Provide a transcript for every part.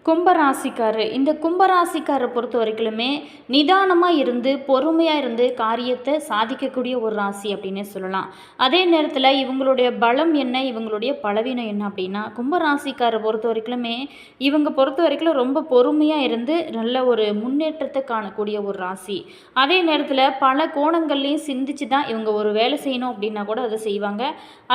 கும்பராசிக்காரர் இந்த கும்பராசிக்காரரை பொறுத்த வரைக்குமே நிதானமாக இருந்து பொறுமையாக இருந்து காரியத்தை சாதிக்கக்கூடிய ஒரு ராசி அப்படின்னே சொல்லலாம். அதே நேரத்தில் இவங்களுடைய பலம் என்ன, இவங்களுடைய பலவீனம் என்ன அப்படின்னா, கும்பராசிக்காரரை பொறுத்த வரைக்குமே இவங்க பொறுத்த வரைக்கும் ரொம்ப பொறுமையாக இருந்து நல்ல ஒரு முன்னேற்றத்தை காணக்கூடிய ஒரு ராசி. அதே நேரத்தில் பல கோணங்கள்லையும் சிந்திச்சு தான் இவங்க ஒரு வேலை செய்யணும் அப்படின்னா கூட அதை செய்வாங்க.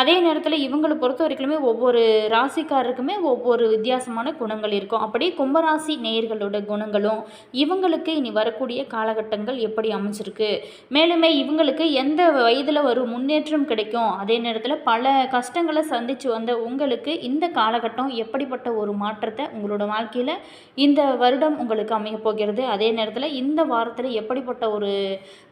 அதே நேரத்தில் இவங்களை பொறுத்த வரைக்குமே ஒவ்வொரு ராசிக்காரருக்குமே ஒவ்வொரு வித்தியாசமான குணங்கள் இருக்கும். அப்படி கும்பராசி நேயர்களோட குணங்களும் இவங்களுக்கு இனி வரக்கூடிய காலகட்டங்கள் எப்படி அமைஞ்சிருக்கு, மேலுமே இவங்களுக்கு எந்த வயதில் ஒரு முன்னேற்றம் கிடைக்கும், அதே நேரத்தில் பல கஷ்டங்களை சந்தித்து வந்த உங்களுக்கு இந்த காலகட்டம் எப்படிப்பட்ட ஒரு மாற்றத்தை உங்களோட வாழ்க்கையில் இந்த வருடம் உங்களுக்கு அமைய போகிறது, அதே நேரத்தில் இந்த வாரத்தில் எப்படிப்பட்ட ஒரு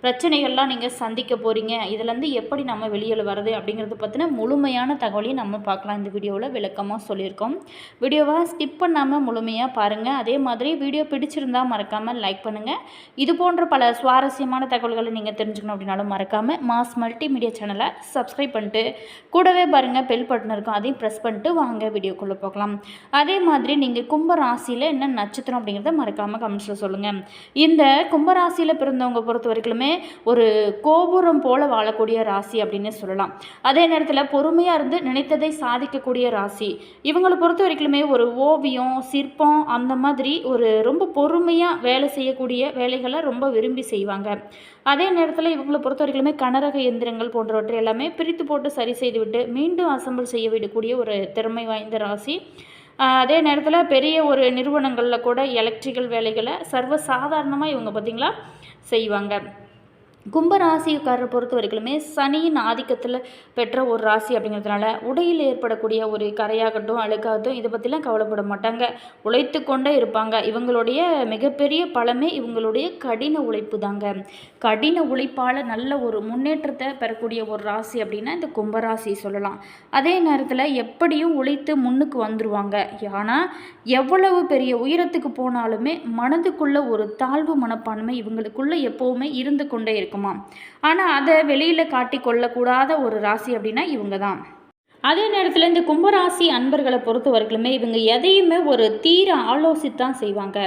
பிரச்சனைகள்லாம் நீங்கள் சந்திக்க போகிறீங்க, இதுலேருந்து எப்படி நம்ம வெளியில் வர்றது அப்படிங்கிறத பற்றின முழுமையான தகவலையும் நம்ம பார்க்கலாம். இந்த வீடியோவில் விளக்கமாக சொல்லியிருக்கோம். வீடியோவை ஸ்கிப் பண்ணாமல் முழுமையாக பாருங்கள். அதே மாதிரி வீடியோ பிடிச்சிருந்தால் மறக்காமல் லைக் பண்ணுங்கள். இது போன்ற பல சுவாரஸ்யமான தகவல்களை நீங்கள் தெரிஞ்சுக்கணும் அப்படின்னாலும் மறக்காமல் மாஸ் மல்டிமீடியா சேனலை சப்ஸ்கிரைப் பண்ணிட்டு கூடவே பாருங்கள் பெல் பட்டன் இருக்கும், அதையும் ப்ரெஸ் பண்ணிட்டு வாங்க வீடியோக்குள்ளே போகலாம். அதே மாதிரி நீங்கள் கும்ப ராசியில் என்ன நட்சத்திரம் அப்படிங்கிறத மறக்காமல் கமெண்ட்ஸில் சொல்லுங்கள். இந்த கும்பராசியில் பிறந்தவங்க பொறுத்த வரைக்குமே ஒரு கோபுரம் போல வாழக்கூடிய ராசி அப்படின்னு சொல்லலாம். அதே நேரத்தில் பொறுமையாக இருந்து நினைத்ததை சாதிக்கக்கூடிய ராசி. இவங்களை பொறுத்த வரைக்குமே ஒரு ஓவியம், சிற்பம், அந்த மாதிரி ஒரு ரொம்ப பொறுமையாக வேலை செய்யக்கூடிய வேலைகளை ரொம்ப விரும்பி செய்வாங்க. அதே நேரத்தில் இவங்களை பொறுத்த வரைக்குமே கனரக இயந்திரங்கள் போன்றவற்றை எல்லாமே பிரித்து போட்டு சரி செய்துவிட்டு மீண்டும் அசம்பிள் செய்ய விடக்கூடிய ஒரு திறமை வாய்ந்த ராசி. அதே நேரத்தில் பெரிய ஒரு நிறுவனங்களில் கூட எலக்ட்ரிக்கல் வேலைகளை சர்வசாதாரணமாக இவங்க பார்த்திங்களா செய்வாங்க. கும்பராசிக்காரரை பொறுத்த வரைக்குமே சனியின் ஆதிக்கத்தில் பெற்ற ஒரு ராசி அப்படிங்கிறதுனால உடையில் ஏற்படக்கூடிய ஒரு கரையாகட்டும் அழுக்காகட்டும் இதை பற்றிலாம் கவலைப்பட மாட்டாங்க, உழைத்து கொண்டே இருப்பாங்க. இவங்களுடைய மிகப்பெரிய பலமே இவங்களுடைய கடின உழைப்பு தாங்க. கடின உழைப்பால் நல்ல ஒரு முன்னேற்றத்தை பெறக்கூடிய ஒரு ராசி அப்படின்னா இந்த கும்பராசி சொல்லலாம். அதே நேரத்தில் எப்படியும் உழைத்து முன்னுக்கு வந்துடுவாங்க. ஆனால் எவ்வளவு பெரிய உயரத்துக்கு போனாலுமே மனதுக்குள்ள ஒரு தாழ்வு மனப்பான்மை இவங்களுக்குள்ள எப்போவுமே இருந்து கொண்டே இருக்கும். ஆனால் அதை வெளியில் காட்டி கொள்ளக்கூடாத ஒரு ராசி அப்படின்னா இவங்க தான். அதே நேரத்தில் இந்த கும்பராசி அன்பர்களை பொறுத்த வரைக்குமே இவங்க எதையுமே ஒரு தீர ஆலோசித்தான் செய்வாங்க.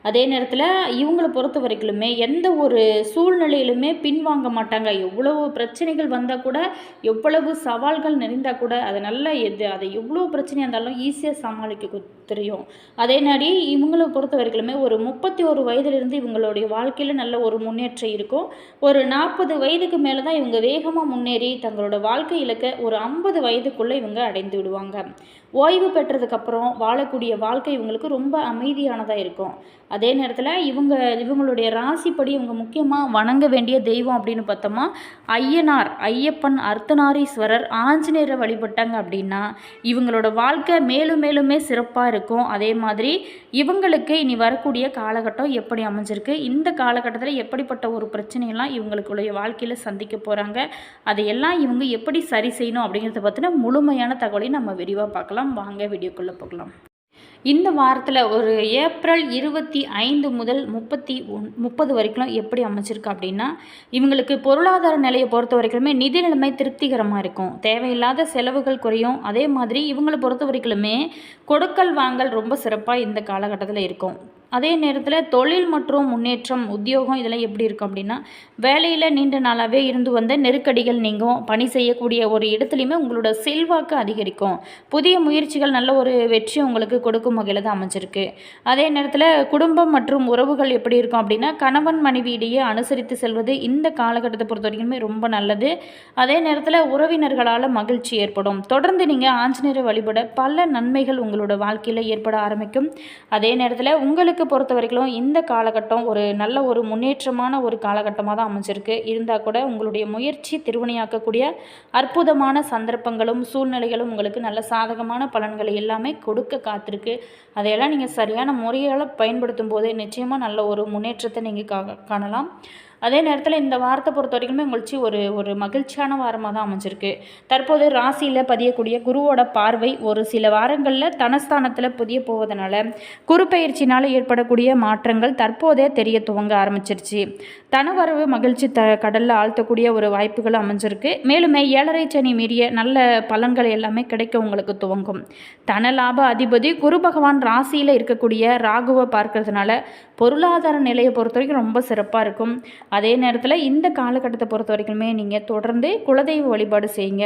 அதே நேரத்தில் இவங்களை பொறுத்த வரைக்குமே எந்த ஒரு சூழ்நிலையிலுமே பின்வாங்க மாட்டாங்க. எவ்வளவு பிரச்சனைகள் வந்தால் கூட, எவ்வளவு சவால்கள் நிறைந்தால் கூட அதை எவ்வளோ பிரச்சனையாக இருந்தாலும் ஈஸியாக சமாளிக்க தெரியும். அதே மாதிரி இவங்களை பொறுத்த வரைக்குமே ஒரு 31 வயதிலிருந்து இவங்களுடைய வாழ்க்கையில் நல்ல ஒரு முன்னேற்றம் இருக்கும். ஒரு 40 வயதுக்கு மேலே தான் இவங்க வேகமாக முன்னேறி தங்களோட வாழ்க்கை இலக்கை ஒரு 50 வயதுக்குள்ளே இவங்க அடைந்து விடுவாங்க. ஓய்வு பெற்றதுக்கப்புறம் வாழக்கூடிய வாழ்க்கை இவங்களுக்கு ரொம்ப அமைதியானதாக இருக்கும். அதே நேரத்தில் இவங்களுடைய ராசிப்படி இவங்க முக்கியமாக வணங்க வேண்டிய தெய்வம் அப்படின்னு பார்த்தோமா ஐயப்பன், அர்த்தநாரீஸ்வரர், ஆஞ்சநேயரை வழிபட்டாங்க அப்படின்னா இவங்களோட வாழ்க்கை மேலும் மேலுமே சிறப்பாக இருக்கும். அதே மாதிரி இவங்களுக்கு இனி வரக்கூடிய காலகட்டம் எப்படி அமைஞ்சிருக்கு, இந்த காலகட்டத்தில் எப்படிப்பட்ட ஒரு பிரச்சனையெல்லாம் இவங்களுக்குடைய வாழ்க்கையில் சந்திக்க போகிறாங்க, அதையெல்லாம் இவங்க எப்படி சரி செய்யணும் அப்படிங்கிறத பற்றின முழுமையான தகவலை நம்ம விரிவாக பார்க்கலாம். வாங்க வீடியோக்குள்ளே போகலாம். இந்த வாரத்தில் ஒரு ஏப்ரல் 25 முதல் 30 வரைக்கும் எப்படி அமைச்சிருக்கு அப்படின்னா இவங்களுக்கு பொருளாதார நிலையை பொறுத்த வரைக்குமே நிதி நிலைமை திருப்திகரமாக இருக்கும். தேவையில்லாத செலவுகள் குறையும். அதே மாதிரி இவங்களை பொறுத்த வரைக்குமே கொடுக்கல் வாங்கல் ரொம்ப சிறப்பாக இந்த காலகட்டத்தில் இருக்கும். அதே நேரத்தில் தொழில் மற்றும் முன்னேற்றம், உத்தியோகம் இதெல்லாம் எப்படி இருக்கும் அப்படின்னா வேலையில் நீண்ட நாளாகவே இருந்து வந்த நெருக்கடிகள் நீங்கும். பணி செய்யக்கூடிய ஒரு இடத்துலையுமே உங்களோட செல்வாக்கு அதிகரிக்கும். புதிய முயற்சிகள் நல்ல ஒரு வெற்றி உங்களுக்கு கொடுக்கும் வகையில் தான் அமைஞ்சிருக்கு. அதே நேரத்தில் குடும்பம் மற்றும் உறவுகள் எப்படி இருக்கும் அப்படின்னா கணவன் மனைவியிடையே அனுசரித்து செல்வது இந்த காலகட்டத்தை பொறுத்த வரைக்குமே ரொம்ப நல்லது. அதே நேரத்தில் உறவினர்களால் மகிழ்ச்சி ஏற்படும். தொடர்ந்து நீங்கள் ஆஞ்சநேயரை வழிபட பல நன்மைகள் உங்களோட வாழ்க்கையில் ஏற்பட ஆரம்பிக்கும். அதே நேரத்தில் உங்களுக்கு பொறுத்த வரைக்கும் இந்த காலகட்டம் ஒரு நல்ல ஒரு முன்னேற்றமான ஒரு காலகட்டமாக தான் அமைஞ்சிருக்கு. இருந்தால் கூட உங்களுடைய முயற்சி திருவினையாக்கக்கூடிய அற்புதமான சந்தர்ப்பங்களும் சூழ்நிலைகளும் உங்களுக்கு நல்ல சாதகமான பலன்களை எல்லாமே கொடுக்க காத்திருக்கு. அதையெல்லாம் நீங்கள் சரியான முறையால் பயன்படுத்தும் போது நிச்சயமாக நல்ல ஒரு முன்னேற்றத்தை நீங்கள் காணலாம். அதே நேரத்தில் இந்த வாரத்தை பொறுத்த வரைக்குமே உங்களுக்கு ஒரு ஒரு மகிழ்ச்சியான வாரமாக தான் அமைஞ்சிருக்கு. தற்போது ராசியில் பதியக்கூடிய குருவோட பார்வை ஒரு சில வாரங்களில் தனஸ்தானத்தில் புதிய போவதனால குரு பயிற்சினால் ஏற்படக்கூடிய மாற்றங்கள் தற்போதே தெரிய துவங்க ஆரம்பிச்சிருச்சு. தனவரவு மகிழ்ச்சி கடலில் ஆழ்த்தக்கூடிய ஒரு வாய்ப்புகள் அமைஞ்சிருக்கு. மேலுமே 7.5 சனி மீறிய நல்ல பலன்கள் எல்லாமே கிடைக்க உங்களுக்கு துவங்கும். தன லாப அதிபதி குரு பகவான் ராசியில் இருக்கக்கூடிய ராகுவை பார்க்கறதுனால பொருளாதார நிலையை பொறுத்த வரைக்கும் ரொம்ப சிறப்பாக இருக்கும். அதே நேரத்தில் இந்த காலகட்டத்தை பொறுத்த வரைக்குமே நீங்கள் தொடர்ந்து குலதெய்வ வழிபாடு செய்யுங்க.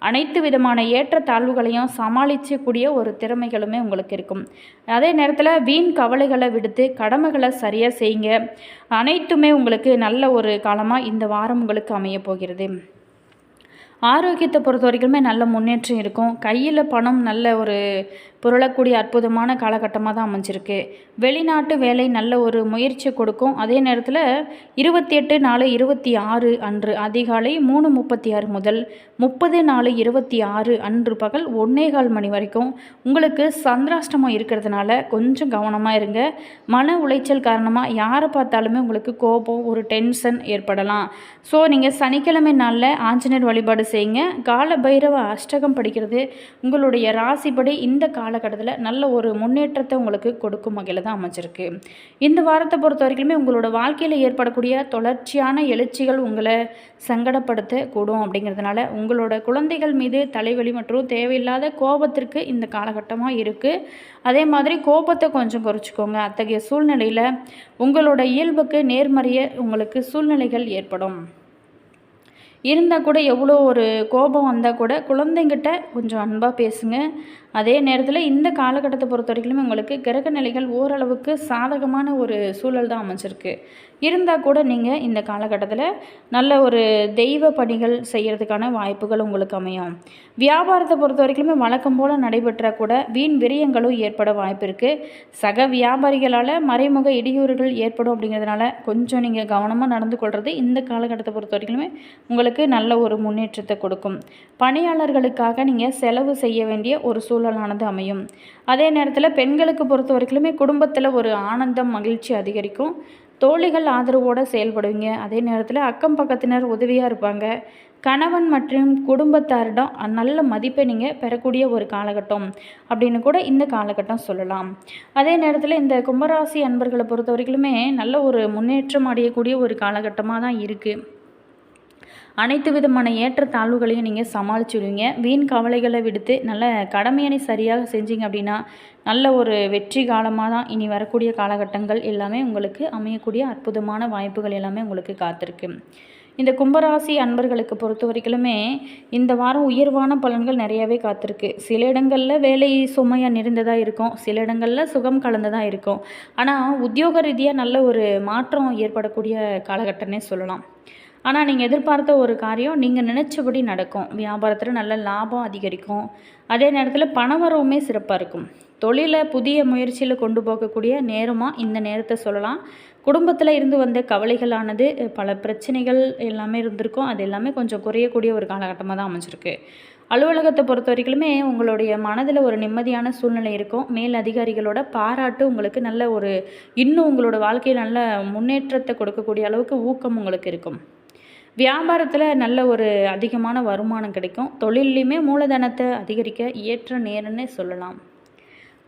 அனைத்து விதமான ஏற்ற தாழ்வுகளையும் சமாளிக்கக்கூடிய ஒரு திறமைகளுமே உங்களுக்கு இருக்கும். அதே நேரத்தில் வீண் கவலைகளை விடுத்து கடமைகளை சரியாக செய்யுங்க. அனைத்துமே உங்களுக்கு நல்ல ஒரு காலமாக இந்த வாரம் உங்களுக்கு அமைய போகிறது. ஆரோக்கியத்தை பொறுத்த வரைக்குமே நல்ல முன்னேற்றம் இருக்கும். கையில் பணம் நல்ல ஒரு புரளக்கூடிய அற்புதமான காலகட்டமாக தான் அமைஞ்சிருக்கு. வெளிநாட்டு வேலை நல்ல ஒரு முயற்சி கொடுக்கும். அதே நேரத்தில் 28/4/26 அன்று அதிகாலை 3:36 முதல் 30/4/26 அன்று பகல் 1:15 மணி வரைக்கும் உங்களுக்கு சந்திராஷ்டமம் இருக்கிறதுனால கொஞ்சம் கவனமாக இருங்க. மன உளைச்சல் காரணமாக யாரை பார்த்தாலுமே உங்களுக்கு கோபம் ஒரு டென்ஷன் ஏற்படலாம். ஸோ நீங்கள் சனிக்கிழமை நாளில் ஆஞ்சநேயர் வழிபாடு செய்யுங்க. கால பைரவ அஷ்டகம் படிக்கிறது உங்களுடைய ராசிப்படி இந்த காலகட்டத்தில் நல்ல ஒரு முன்னேற்றத்தை உங்களுக்கு கொடுக்கும் வகையில் தான் அமைச்சிருக்கு. இந்த வாரத்தை பொறுத்த வரைக்குமே உங்களோட வாழ்க்கையில் ஏற்படக்கூடிய தொடர்ச்சியான எழுச்சிகள் உங்களை சங்கடப்படுத்த கூடும். அப்படிங்கிறதுனால உங்களோட குழந்தைகள் மீது தலைவலி மற்றும் தேவையில்லாத கோபத்திற்கு இந்த காலகட்டமாக இருக்குது. அதே மாதிரி கோபத்தை கொஞ்சம் குறைச்சிக்கோங்க. அத்தகைய சூழ்நிலையில் உங்களோட இயல்புக்கு நேர்மறைய உங்களுக்கு சூழ்நிலைகள் ஏற்படும். இருந்தால் கூட எவ்வளோ ஒரு கோபம் வந்தால் கூட குழந்தைங்கிட்ட கொஞ்சம் அன்பாக பேசுங்க. அதே நேரத்தில் இந்த காலகட்டத்தை பொறுத்த வரைக்குமே உங்களுக்கு கிரக நிலைகள் ஓரளவுக்கு சாதகமான ஒரு சூழல் தான் அமைச்சிருக்கு. இருந்தால் கூட நீங்கள் இந்த காலகட்டத்தில் நல்ல ஒரு தெய்வ பணிகள் செய்கிறதுக்கான வாய்ப்புகள் உங்களுக்கு அமையும். வியாபாரத்தை பொறுத்த வரைக்குமே வழக்கம் போல் நடைபெற்றால் கூட வீண் விரயங்களும் ஏற்பட வாய்ப்பு இருக்குது. சக வியாபாரிகளால் மறைமுக இடையூறுகள் ஏற்படும். அப்படிங்கிறதுனால கொஞ்சம் நீங்கள் கவனமாக நடந்து கொள்வது இந்த காலகட்டத்தை பொறுத்த வரைக்குமே உங்களுக்கு நல்ல ஒரு முன்னேற்றத்தை கொடுக்கும். பணியாளர்களுக்காக நீங்கள் செலவு செய்ய வேண்டிய ஒரு சூழலானது அமையும். அதே நேரத்தில் பெண்களுக்கு பொறுத்த வரைக்குமே குடும்பத்தில் ஒரு ஆனந்தம் மகிழ்ச்சி அதிகரிக்கும். தோழிகள் ஆதரவோடு செயல்படுவீங்க. அதே நேரத்தில் அக்கம் பக்கத்தினர் உதவியாக இருப்பாங்க. கணவன் மற்றும் குடும்பத்தாரிடம் நல்ல மதிப்பை நீங்கள் பெறக்கூடிய ஒரு காலகட்டம் அப்படின்னு கூட இந்த காலகட்டம் சொல்லலாம். அதே நேரத்தில் இந்த கும்பராசி அன்பர்களை பொறுத்த வரைக்குமே நல்ல ஒரு முன்னேற்றம் அடையக்கூடிய ஒரு காலகட்டமாக தான் இருக்குது. அனைத்து விதமான ஏற்ற தாழ்வுகளையும் நீங்கள் சமாளிச்சுடுவீங்க. வீண் கவலைகளை விடுத்து நல்ல கடமையணி சரியாக செஞ்சீங்க அப்படின்னா நல்ல ஒரு வெற்றி காலமாக தான் இனி வரக்கூடிய காலகட்டங்கள் எல்லாமே உங்களுக்கு அமையக்கூடிய அற்புதமான வாய்ப்புகள் எல்லாமே உங்களுக்கு காத்திருக்கு. இந்த கும்பராசி அன்பர்களுக்கு பொறுத்த வரைக்குமே இந்த வாரம் உயர்வான பலன்கள் நிறையாவே காத்திருக்கு. சில இடங்களில் வேலை சுமையாக நிறைந்ததாக இருக்கும், சில இடங்களில் சுகம் கலந்ததாக இருக்கும். ஆனால் உத்தியோக ரீதியாக நல்ல ஒரு மாற்றம் ஏற்படக்கூடிய காலகட்டம்னே சொல்லலாம். ஆனால் நீங்கள் எதிர்பார்த்த ஒரு காரியம் நீங்கள் நினச்சபடி நடக்கும். வியாபாரத்தில் நல்ல லாபம் அதிகரிக்கும். அதே நேரத்தில் பணவரவுமே சிறப்பாக இருக்கும். தொழிலை புதிய முயற்சியில் கொண்டு போகக்கூடிய நேரமாக இந்த நேரத்தை சொல்லலாம். குடும்பத்தில் இருந்து வந்த கவலைகளானது பல பிரச்சனைகள் எல்லாமே இருந்திருக்கும். அது எல்லாமே கொஞ்சம் குறையக்கூடிய ஒரு காலகட்டமாக தான் அமைஞ்சிருக்கு. அலுவலகத்தை பொறுத்த வரைக்குமே உங்களுடைய மனதில் ஒரு நிம்மதியான சூழ்நிலை இருக்கும். மேல் அதிகாரிகளோட பாராட்டு உங்களுக்கு நல்ல ஒரு இன்னும் உங்களோட வாழ்க்கையில் நல்ல முன்னேற்றத்தை கொடுக்கக்கூடிய அளவுக்கு ஊக்கம் உங்களுக்கு இருக்கும். வியாபாரத்தில் நல்ல ஒரு அதிகமான வருமானம் கிடைக்கும். தொழிலையுமே மூலதனத்தை அதிகரிக்க ஏற்ற நேரம்னே சொல்லலாம்.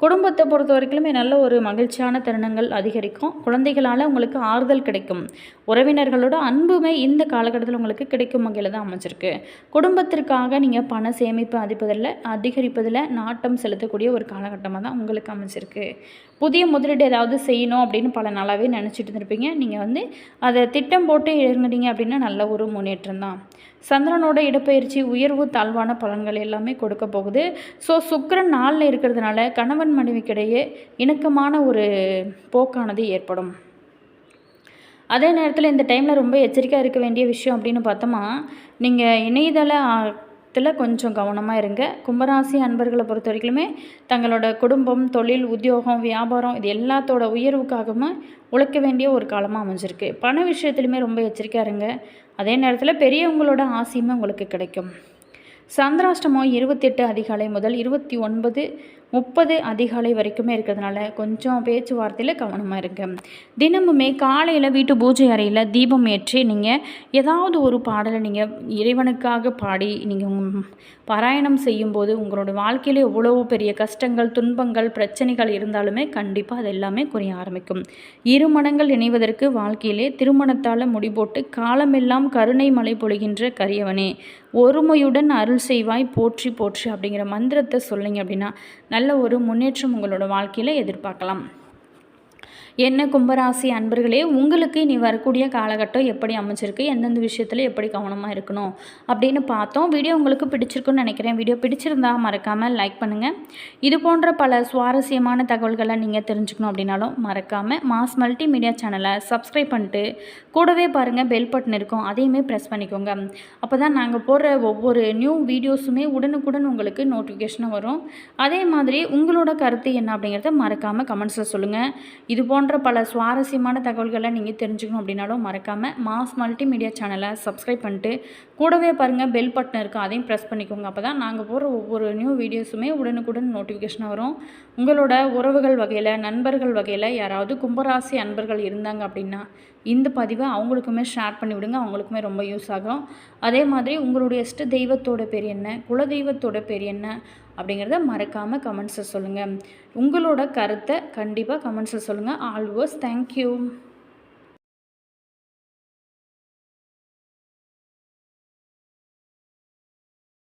குடும்பத்தை பொறுத்த வரைக்குமே நல்ல ஒரு மகிழ்ச்சியான தருணங்கள் அதிகரிக்கும். குழந்தைகளால் உங்களுக்கு ஆறுதல் கிடைக்கும். உறவினர்களோட அன்புமே இந்த காலகட்டத்தில் உங்களுக்கு கிடைக்கும் வகையில் தான் அமைச்சிருக்கு. குடும்பத்திற்காக நீங்கள் பண சேமிப்பு அதிகரிப்பதில் நாட்டம் செலுத்தக்கூடிய ஒரு காலகட்டமாக தான் உங்களுக்கு அமைச்சிருக்கு. புதிய முதலீடு ஏதாவது செய்யணும் அப்படின்னு பல நாளாகவே நினச்சிட்டு இருந்திருப்பீங்க. நீங்கள் அதை திட்டம் போட்டு இறங்குனீங்க அப்படின்னா நல்ல ஒரு முன்னேற்றம் தான். சந்திரனோட இடப்பெயர்ச்சி உயர்வு தாழ்வான பலன்கள் எல்லாமே கொடுக்க போகுது. ஸோ சுக்கிரன் 4ல் இருக்கிறதுனால கணவன் மனைவிக்கிடையே இணக்கமான ஒரு போக்கானது ஏற்படும். அதே நேரத்தில் இந்த டைமில் ரொம்ப எச்சரிக்கையாக இருக்க வேண்டிய விஷயம் அப்படின்னு பார்த்தோமா, நீங்கள் இணையதளத்தில் கொஞ்சம் கவனமாக இருங்க. கும்பராசி அன்பர்களை பொறுத்த வரைக்குமே தங்களோட குடும்பம், தொழில், உத்தியோகம், வியாபாரம் இது எல்லாத்தோட உயர்வுக்காகவும் உழைக்க வேண்டிய ஒரு காலமாக அமைஞ்சிருக்கு. பண விஷயத்துலையுமே ரொம்ப எச்சரிக்கையாக இருங்க. அதே நேரத்தில் பெரியவங்களோட ஆசையுமே உங்களுக்கு கிடைக்கும். சந்திராஷ்டமம் 28 அதிகாலை முதல் 29 30 அதிகாலை வரைக்குமே இருக்கிறதுனால கொஞ்சம் பேச்சுவார்த்தையில் கவனமாக இருங்க. தினமுமே காலையில் வீட்டு பூஜை அறையில் தீபம் ஏற்றி நீங்கள் ஏதாவது ஒரு பாடலை நீங்கள் இறைவனுக்காக பாடி நீங்கள் பாராயணம் செய்யும்போது உங்களோட வாழ்க்கையில் எவ்வளவு பெரிய கஷ்டங்கள், துன்பங்கள், பிரச்சனைகள் இருந்தாலுமே கண்டிப்பாக அது எல்லாமே குறைய ஆரம்பிக்கும். இருமனங்கள் இணைவதற்கு வாழ்க்கையிலே திருமணத்தால் முடிபோட்டு காலமெல்லாம் கருணை மழை பொழிகின்ற கரியவனே ஒருமையுடன் அருள் செய்வாய் போற்றி போற்றி அப்படிங்கிற மந்திரத்தை சொல்லிங்க அப்படின்னா நல்ல ஒரு முன்னேற்றம் உங்களோட வாழ்க்கையில் எதிர்பார்க்கலாம். என்ன கும்பராசி அன்பர்களே, உங்களுக்கு இனி வரக்கூடிய காலகட்டம் எப்படி அமைச்சிருக்கு, எந்தெந்த விஷயத்தில் எப்படி கவனமாக இருக்கணும் அப்படின்னு பார்த்தோம். வீடியோ உங்களுக்கு பிடிச்சிருக்குன்னு நினைக்கிறேன். வீடியோ பிடிச்சிருந்தா மறக்காமல் லைக் பண்ணுங்கள். இது போன்ற பல சுவாரஸ்யமான தகவல்களை நீங்கள் தெரிஞ்சுக்கணும் அப்படின்னாலும் மறக்காமல் மாஸ் மல்டிமீடியா சேனலை சப்ஸ்கிரைப் பண்ணிட்டு கூடவே பாருங்கள் பெல் பட்டன் இருக்கும், அதையுமே ப்ரெஸ் பண்ணிக்கோங்க. அப்போ தான் நாங்கள் போடுற ஒவ்வொரு நியூ வீடியோஸுமே உடனுக்குடன் உங்களுக்கு நோட்டிஃபிகேஷனாக வரும். அதே மாதிரி உங்களோட கருத்து என்ன அப்படிங்கிறத மறக்காமல் கமெண்ட்ஸில் சொல்லுங்கள். இது போன்ற பல சுவாரஸ்யமான தகவல்களை நீங்கள் தெரிஞ்சுக்கணும் அப்படின்னாலும் மறக்காமல் மாஸ் மல்டிமீடியா சேனலை சப்ஸ்கிரைப் பண்ணிட்டு கூடவே பாருங்கள் பெல் பட்டன் இருக்கும், அதையும் ப்ரெஸ் பண்ணிக்கோங்க. அப்போ தான் நாங்கள் போகிற ஒவ்வொரு நியூ வீடியோஸுமே உடனுக்குடன் நோட்டிஃபிகேஷனாக வரும். உங்களோட உறவுகள் வகையில், நண்பர்கள் வகையில் யாராவது கும்பராசி அன்பர்கள் இருந்தாங்க அப்படின்னா இந்த பதிவை அவங்களுக்குமே ஷேர் பண்ணிவிடுங்க, அவங்களுக்குமே ரொம்ப யூஸ் ஆகும். அதே மாதிரி உங்களுடைய இஷ்ட தெய்வத்தோட பேர் என்ன, குலதெய்வத்தோட பேர் என்ன அப்படிங்கிறத மறக்காமல் கமெண்ட்ஸை சொல்லுங்கள். உங்களோட கருத்தை கண்டிப்பாக கமெண்ட்ஸில் சொல்லுங்கள். Always thank you.